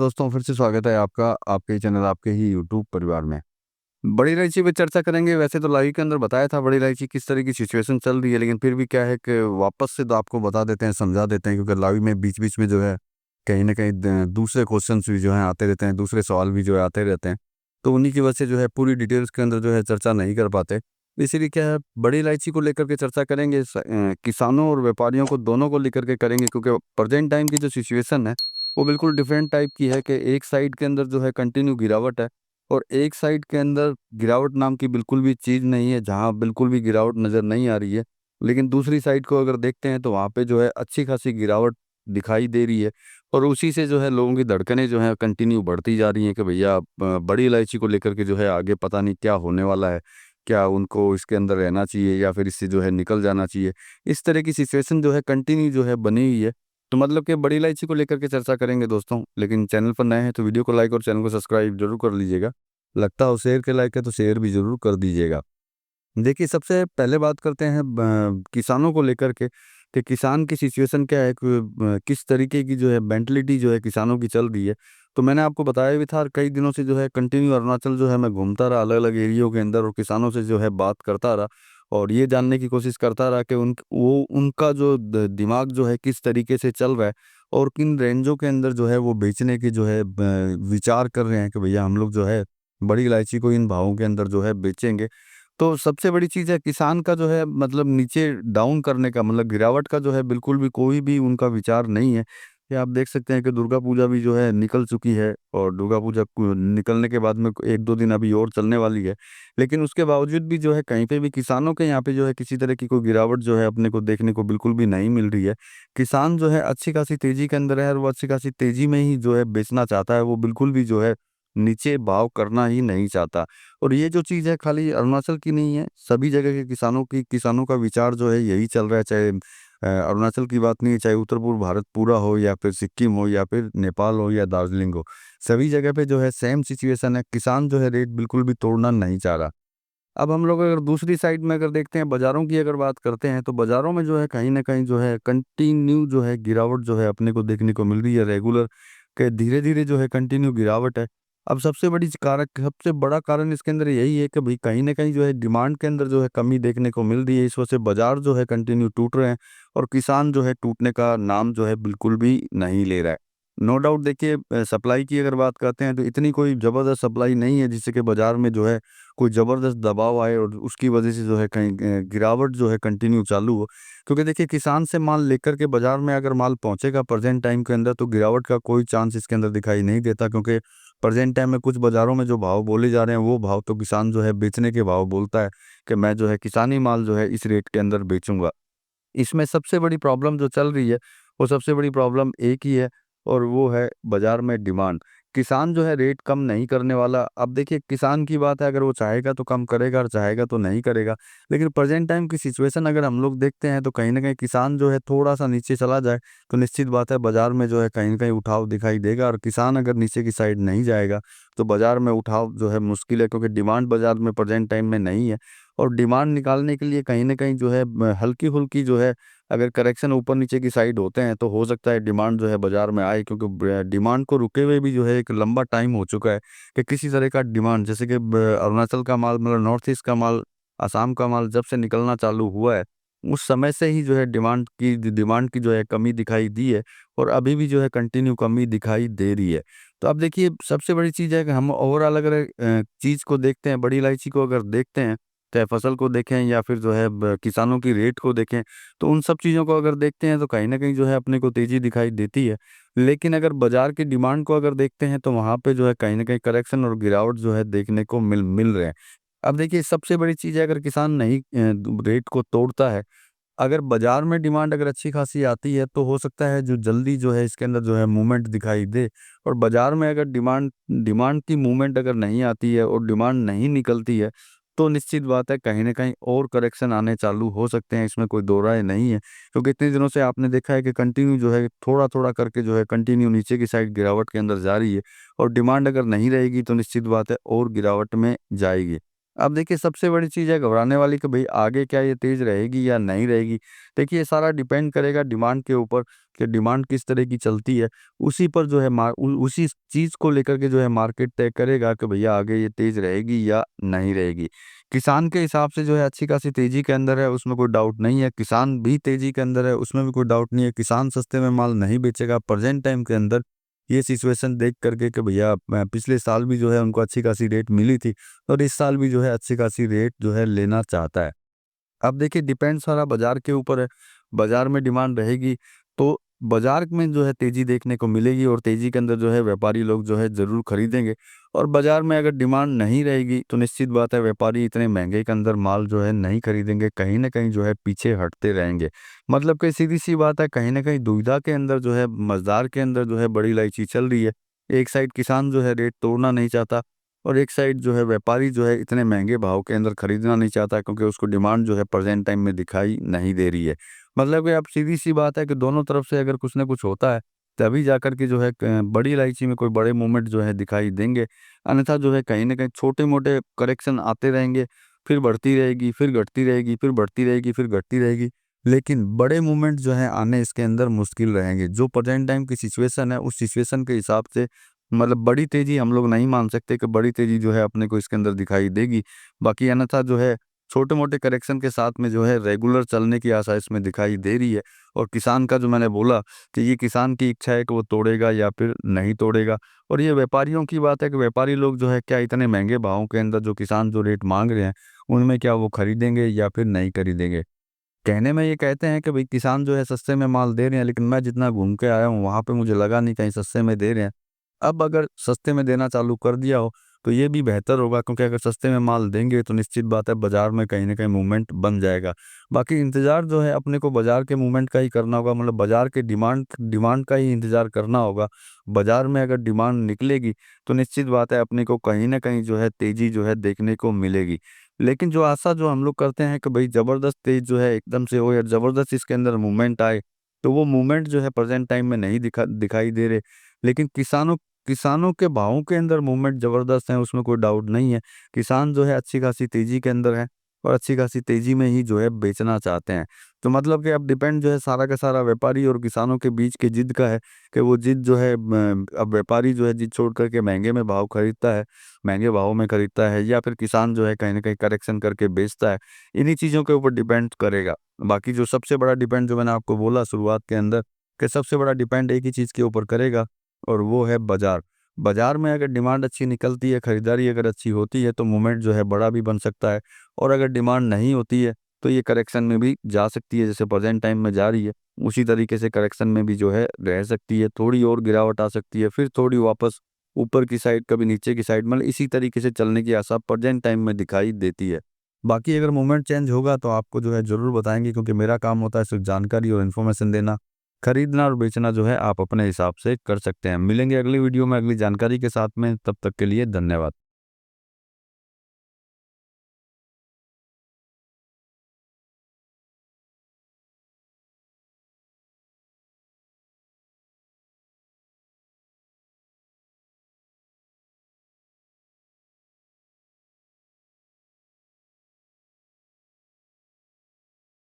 दोस्तों, फिर से स्वागत है आपका आपके ही चैनल, आपके ही यूट्यूब परिवार में। बड़ी इलायची पे चर्चा करेंगे। वैसे तो लाइव के अंदर बताया था बड़ी इलायची किस तरह की सिचुएशन चल रही है, लेकिन फिर भी क्या है कि वापस से तो आपको बता देते हैं, समझा देते हैं, क्योंकि लाइव में बीच-बीच में जो है कहीं न कहीं दूसरे क्वेश्चन्स भी जो हैं आते रहते हैं, दूसरे सवाल भी जो है आते रहते हैं। तो उन्हीं की वजह से जो है पूरी डिटेल्स के अंदर जो है चर्चा नहीं कर पाते। इसीलिए क्या है, बड़ी इलायची को लेकर के चर्चा करेंगे, किसानों और व्यापारियों को दोनों को लेकर के करेंगे, क्योंकि प्रेज़ेंट टाइम की जो सिचुएशन है वो बिल्कुल डिफरेंट टाइप की है कि एक साइड के अंदर जो है कंटिन्यू गिरावट है और एक साइड के अंदर गिरावट नाम की बिल्कुल भी चीज़ नहीं है, जहाँ बिल्कुल भी गिरावट नज़र नहीं आ रही है। लेकिन दूसरी साइड को अगर देखते हैं तो वहाँ पे जो है अच्छी खासी गिरावट दिखाई दे रही है और उसी से जो है लोगों की धड़कनें जो हैं कंटिन्यू बढ़ती जा रही हैं कि भैया बड़ी इलायची को लेकर के जो है आगे पता नहीं क्या होने वाला है। क्या उनको इसके अंदर रहना चाहिए या फिर इससे जो है निकल जाना चाहिए? इस तरह की सिचुएशन जो है कंटिन्यू जो है बनी हुई है। तो मतलब कि बड़ी इलायची को लेकर के चर्चा करेंगे दोस्तों। लेकिन चैनल पर नए हैं तो वीडियो को लाइक और चैनल को सब्सक्राइब ज़रूर कर लीजिएगा। लगता हो शेयर के लायक है तो शेयर भी ज़रूर कर दीजिएगा। देखिए, सबसे पहले बात करते हैं किसानों को लेकर के कि किसान की सिचुएशन क्या है, किस तरीके की जो है मेंटालिटी जो है किसानों की चल रही है। तो मैंने आपको बताया भी था, और कई दिनों से जो है कंटिन्यू अरुणाचल जो है मैं घूमता रहा अलग-अलग एरियो के अंदर और किसानों से जो है बात करता रहा और ये जानने की कोशिश करता रहा कि उनका जो दिमाग जो है किस तरीके से चल रहा है और किन रेंजों के अंदर जो है वो बेचने की जो है विचार कर रहे हैं कि भैया हम लोग जो है बड़ी इलायची को इन भावों के अंदर जो है बेचेंगे। तो सबसे बड़ी चीज़ है किसान का जो है मतलब नीचे डाउन करने का, मतलब गिरावट का जो है बिल्कुल भी कोई भी उनका विचार नहीं है। ये आप देख सकते हैं कि दुर्गा पूजा भी जो है निकल चुकी है और दुर्गा पूजा निकलने के बाद में 1-2 दिन अभी और चलने वाली है। लेकिन उसके बावजूद भी जो है कहीं पे भी किसानों के यहाँ पे जो है किसी तरह की कोई गिरावट जो है अपने को देखने को बिल्कुल भी नहीं मिल रही है। किसान जो है अच्छी खासी तेज़ी के अंदर है और वो अच्छी खासी तेज़ी में ही जो है बेचना चाहता है। वो बिल्कुल भी जो है नीचे भाव करना ही नहीं चाहता। और ये जो चीज़ है खाली अरुणाचल की नहीं है, सभी जगह के किसानों का विचार जो है यही चल रहा है। चाहे अरुणाचल की बात नहीं है, चाहे उत्तर-पूर्व भारत पूरा हो या फिर सिक्किम हो या फिर नेपाल हो या दार्जिलिंग हो। सभी जगह पे जो है सेम सिचुएशन है, किसान जो है रेट बिल्कुल भी तोड़ना नहीं चाह रहा। अब हम लोग अगर दूसरी साइड में अगर देखते हैं, बाज़ारों की अगर बात करते हैं, तो बाज़ारों में जो है कहीं न कहीं जो है कंटिन्यू जो है गिरावट जो है अपने को देखने को मिल रही है रेगुलर, के धीरे-धीरे जो है कंटिन्यू गिरावट है। अब सबसे बड़ा कारण इसके अंदर यही है कि भई कहीं न कहीं जो है डिमांड के अंदर जो है कमी देखने को मिल रही है। इस वजह से बाज़ार जो है कंटिन्यू टूट रहे हैं और किसान जो है टूटने का नाम जो है बिल्कुल भी नहीं ले रहा है। नो डाउट देखिए, सप्लाई की अगर बात करते हैं तो इतनी कोई ज़बरदस्त सप्लाई नहीं है जिससे कि बाज़ार में जो है कोई ज़बरदस्त दबाव आए और उसकी वजह से जो है कहीं गिरावट जो है कंटिन्यू चालू हो। क्योंकि देखिए, किसान से माल लेकर के बाज़ार में अगर माल पहुँचेगा प्रेज़ेंट टाइम के अंदर तो गिरावट का कोई चांस इसके अंदर दिखाई नहीं देता, क्योंकि प्रेज़ेंट टाइम में कुछ बाज़ारों में जो भाव बोले जा रहे हैं वो भाव तो किसान जो है बेचने के भाव बोलता है कि मैं जो है किसानी माल जो है इस रेट के अंदर बेचूँगा। इसमें सबसे बड़ी प्रॉब्लम जो चल रही है, वो सबसे बड़ी प्रॉब्लम एक ही है और वो है बाज़ार में डिमांड। किसान जो है रेट कम नहीं करने वाला। अब देखिए, किसान की बात है, अगर वो चाहेगा तो कम करेगा और चाहेगा तो नहीं करेगा। लेकिन प्रेज़ेंट टाइम की सिचुएशन अगर हम लोग देखते हैं तो कहीं न कहीं किसान जो है थोड़ा-सा नीचे चला जाए, तो निश्चित बात है बाज़ार में जो है कहीं न कहीं उठाव दिखाई देगा और किसान अगर नीचे की साइड नहीं जाएगा, तो बाज़ार में उठाव जो है मुश्किल है, क्योंकि डिमांड बाज़ार में प्रेज़ेंट टाइम में नहीं है। और डिमांड निकालने के लिए कहीं न कहीं जो है हल्की-फुल्की जो है अगर करेक्शन ऊपर-नीचे की साइड होते हैं, तो हो सकता है डिमांड जो है बाज़ार में आए, क्योंकि डिमांड को रुके हुए भी जो है एक लंबा टाइम हो चुका है कि किसी तरह का डिमांड, जैसे कि अरुणाचल का माल, मतलब नॉर्थ ईस्ट का माल, असम का माल जब से निकलना चालू हुआ है, उस समय से ही जो है डिमांड की जो है कमी दिखाई दी है और अभी भी जो है कंटिन्यू कमी दिखाई दे रही है। तो अब देखिए, सबसे बड़ी चीज़ है कि हम ओवरऑल अगर चीज़ को देखते हैं, बड़ी इलायची को अगर देखते हैं, चाहे फसल को देखें या फिर जो है किसानों की रेट को देखें, तो उन सब चीज़ों को अगर देखते हैं तो कहीं न कहीं जो है अपने को तेज़ी दिखाई देती है। लेकिन अगर बाज़ार की डिमांड को अगर देखते हैं तो वहाँ पे जो है कहीं न कहीं करेक्शन और गिरावट जो है देखने को मिल मिल रहे हैं। अब देखिए, सबसे बड़ी चीज़ है, अगर किसान नहीं रेट को तोड़ता है, अगर बाज़ार में डिमांड अगर अच्छी खासी आती है, तो हो सकता है जो जल्दी जो है इसके अंदर जो है मूवमेंट दिखाई दे। और बाज़ार में अगर डिमांड डिमांड की मूवमेंट अगर नहीं आती है और डिमांड नहीं निकलती है, तो निश्चित बात है कहीं न कहीं और करेक्शन आने चालू हो सकते हैं, इसमें कोई दो राय नहीं है। क्योंकि इतने दिनों से आपने देखा है कि कंटिन्यू जो है थोड़ा-थोड़ा करके जो है कंटिन्यू नीचे की साइड गिरावट के अंदर जा रही है और डिमांड अगर नहीं रहेगी तो निश्चित बात है और गिरावट में जाएगी। अब देखिए सबसे बड़ी चीज़ है घबराने वाली कि भई आगे क्या ये तेज़ रहेगी या नहीं रहेगी। देखिए ये सारा डिपेंड करेगा डिमांड के ऊपर कि डिमांड किस तरह की चलती है। उसी पर जो है उसी चीज़ को लेकर के जो है मार्केट तय करेगा कि भैया आगे ये तेज़ रहेगी या नहीं रहेगी। किसान के हिसाब से जो है अच्छी खासी तेज़ी के अंदर है, उसमें कोई डाउट नहीं है। किसान भी तेज़ी के अंदर है, उसमें भी कोई डाउट नहीं है। किसान सस्ते में माल नहीं बेचेगा प्रेज़ेंट टाइम के अंदर। ये सिचुएशन देख कर के कि भैया पिछले साल भी जो है उनको अच्छी खासी रेट मिली थी और इस साल भी जो है अच्छी खासी रेट जो है लेना चाहता है। अब देखिए डिपेंड सारा बाज़ार के ऊपर है। बाज़ार में डिमांड रहेगी तो बाज़ार में जो है तेज़ी देखने को मिलेगी और तेज़ी के अंदर जो है व्यापारी लोग जो है ज़रूर खरीदेंगे। और बाज़ार में अगर डिमांड नहीं रहेगी तो निश्चित बात है व्यापारी इतने महँगे के अंदर माल जो है नहीं खरीदेंगे, कहीं न कहीं जो है पीछे हटते रहेंगे। मतलब कि सीधी-सी बात है, कहीं न कहीं दुविधा के अंदर जो है बाज़ार के अंदर जो है बड़ी इलायची चल रही है। एक साइड किसान जो है रेट तोड़ना नहीं चाहता और एक साइड जो है व्यापारी जो है इतने महँगे भाव के अंदर खरीदना नहीं चाहता, क्योंकि उसको डिमांड जो है प्रेज़ेंट टाइम में दिखाई नहीं दे रही है। मतलब कि अब सीधी-सी बात है कि दोनों तरफ से अगर कुछ न कुछ होता है, तभी जाकर के जो है बड़ी इलायची में कोई बड़े मूवमेंट जो है दिखाई देंगे। अन्यथा जो है कहीं न कहीं छोटे-मोटे करेक्शन आते रहेंगे, फिर बढ़ती रहेगी, फिर घटती रहेगी, फिर बढ़ती रहेगी, फिर घटती रहेगी। लेकिन बड़े मूवमेंट जो हैं आने इसके अंदर मुश्किल रहेंगे। जो प्रेज़ेंट टाइम की सिचुएशन है, उस सिचुएशन के हिसाब से मतलब बड़ी तेज़ी हम लोग नहीं मान सकते कि बड़ी तेज़ी जो है अपने को इसके अंदर दिखाई देगी। बाकी अन्यथा जो है छोटे-मोटे करेक्शन के साथ में जो है रेगुलर चलने की आशा इसमें दिखाई दे रही है। और किसान का जो मैंने बोला कि ये किसान की इच्छा है कि वो तोड़ेगा या फिर नहीं तोड़ेगा। और ये व्यापारियों की बात है कि व्यापारी लोग जो है क्या इतने महँगे भावों के अंदर जो किसान जो रेट माँग रहे हैं, उनमें क्या वो खरीदेंगे या फिर नहीं खरीदेंगे। कहने में ये कहते हैं कि भई किसान जो है सस्ते में माल दे रहे हैं, लेकिन मैं जितना घूम के आया हूँ वहाँ पे मुझे लगा नहीं कहीं सस्ते में दे रहे हैं। अब अगर सस्ते में देना चालू कर दिया हो, तो ये भी बेहतर होगा, क्योंकि अगर सस्ते में माल देंगे तो निश्चित बात है बाज़ार में कहीं न कहीं मूवमेंट बन जाएगा। बाकी इंतज़ार जो है अपने को बाज़ार के मूवमेंट का ही करना होगा, मतलब बाज़ार के डिमांड डिमांड का ही इंतज़ार करना होगा। बाज़ार में अगर डिमांड निकलेगी, तो निश्चित बात है अपने को कहीं न कहीं जो है तेज़ी जो है देखने को मिलेगी। लेकिन जो आशा जो हम लोग करते हैं कि भई ज़बरदस्त तेज़ जो है एकदम से हो या ज़बरदस्त इसके अंदर मूवमेंट आए, तो वो मूवमेंट जो है प्रेज़ेंट टाइम में नहीं दिखाई दे रहे। लेकिन किसानों किसानों के भावों के अंदर मूवमेंट ज़बरदस्त है, उसमें कोई डाउट नहीं है। किसान जो है अच्छी खासी तेज़ी के अंदर है और अच्छी खासी तेज़ी में ही जो है बेचना चाहते हैं। तो मतलब कि अब डिपेंड जो है सारा का सारा व्यापारी और किसानों के बीच की जिद का है कि वो जिद जो है अब व्यापारी जो है जिद छोड़ कर के महँगे में भाव खरीदता है, महँगे भावों में खरीदता है, या फिर किसान जो है कहीं न कहीं करेक्शन करके बेचता है। इन्हीं चीज़ों के ऊपर डिपेंड करेगा। बाकी जो सबसे बड़ा डिपेंड जो मैंने आपको बोला शुरुआत के अंदर, कि सबसे बड़ा डिपेंड एक ही चीज़ के ऊपर करेगा और वो है बाज़ार। बाज़ार में अगर डिमांड अच्छी निकलती है, खरीदारी अगर अच्छी होती है, तो मूवमेंट जो है बड़ा भी बन सकता है। और अगर डिमांड नहीं होती है, तो ये करेक्शन में भी जा सकती है, जैसे प्रेज़ेंट टाइम में जा रही है, उसी तरीके से करेक्शन में भी जो है रह सकती है। थोड़ी और गिरावट आ सकती है, फिर थोड़ी वापस ऊपर की साइड, कभी नीचे की साइड, मतलब इसी तरीके से चलने की आशा प्रेज़ेंट टाइम में दिखाई देती है। बाकी अगर मूवमेंट चेंज होगा तो आपको जो है ज़रूर बताएँगे, क्योंकि मेरा काम होता है सिर्फ़ जानकारी और इन्फॉर्मेशन देना। खरीदना और बेचना जो है आप अपने हिसाब से कर सकते हैं। मिलेंगे अगली वीडियो में अगली जानकारी के साथ में, तब तक के लिए धन्यवाद।